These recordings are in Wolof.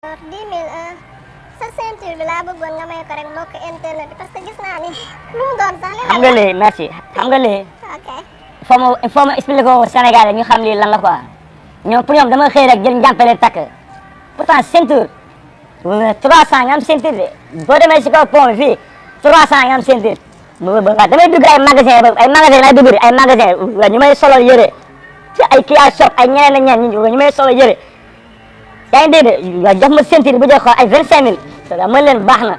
10 000 sa ceinture bi laa bëggoon nga may ko rek mbokk internet parce que gis naa ni lu mu doon sax li xam nga lii merci xam nga lii ok il faut ma expliquer ko Sénégalais ñu xam lii lan la quoi ñoom pour ñoom dama xëy rek jël njàmpale takk pourtant ceinture 300 nga am ceinture de boo demee si kaw pont bi fii 300 nga am ceinture waaw damay dugg ay magasin lay dugg ay magasin waaw ñu may solo yëre ci ay Kia shop ay ñeneen ak ñeneen ñu may solo yëre yaa ngi dégg waaw jox ma ceinture bu jox ko ay 25000 mën leen baax na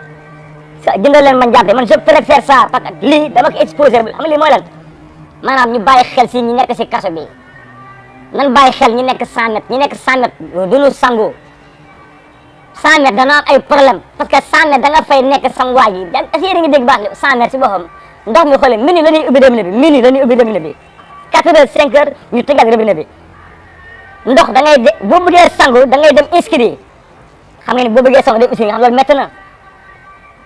jëndal leen ma njàmpe man je préfère ça parce que lii dama ko exposé xam nga lii mooy lan maanaam ñu bàyyi xel si ñi nekk si kaso bi nan bàyyi xel ñi nekk 100 mètres ñi nekk 100 mètres duñu sangu 100 mètres dana am ay problème parce que 100 mètres da nga fay nekk sanguwaay yi est-ce que yéen a ngi dégg baax 100 mètres si boppam ndox mi xoolee minuit la ñuy ubbi robinet bi minuit la ñuy ubbi robinet bi 4 heures 5 heures ñu tëjal robinet bi ndox da ngay boo bëggee sangu da ngay dem inscrire xam nga ni boo bëggee sangu dem inscrire nga xam loolu métti na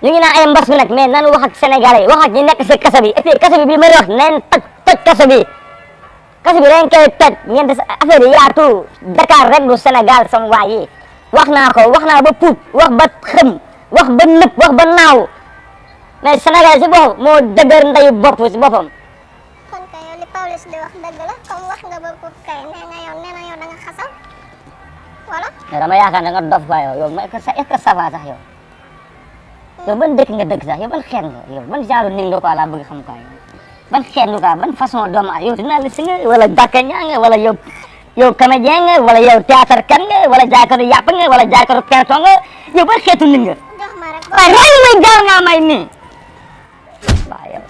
ñu ngi naan ay mbas mi nag mais nan wax ak Sénégalais wax ak ñi nekk si kaso bi et puis kaso bi bii may wax neen toj kaso bi dañ koy toj ngeen des affaire yi yaatu Dakar rek du Sénégal sama waa yi wax naa ba puut wax ba xëm wax ba nëpp wax ba naaw mais Sénégal si boppam moo dëgër ndayu bopp si boppam. kon kay yow li Pawlish di wax dëgg la comme wax nga ba puut kay nee na yow da nga xasal wala. mais dama yaakaar da nga dof quoi yow est-ce que ça va sax yow. yow ban dëkk nga dëkk sax yow ban xeet nga yow ban genre nit nga quoi laa bëgg xam quoi ban xeet nga quoi ban façon doomu yow journaliste nga wala dakkañaa nga wala yow comédien nga wala yow théâtre kan nga wala jaaykatu yàpp nga wala jaaykatu perton nga yow ban xeetu nit nga. jox ma rek waaye ren may gaaw ngaa may nii waaw yow.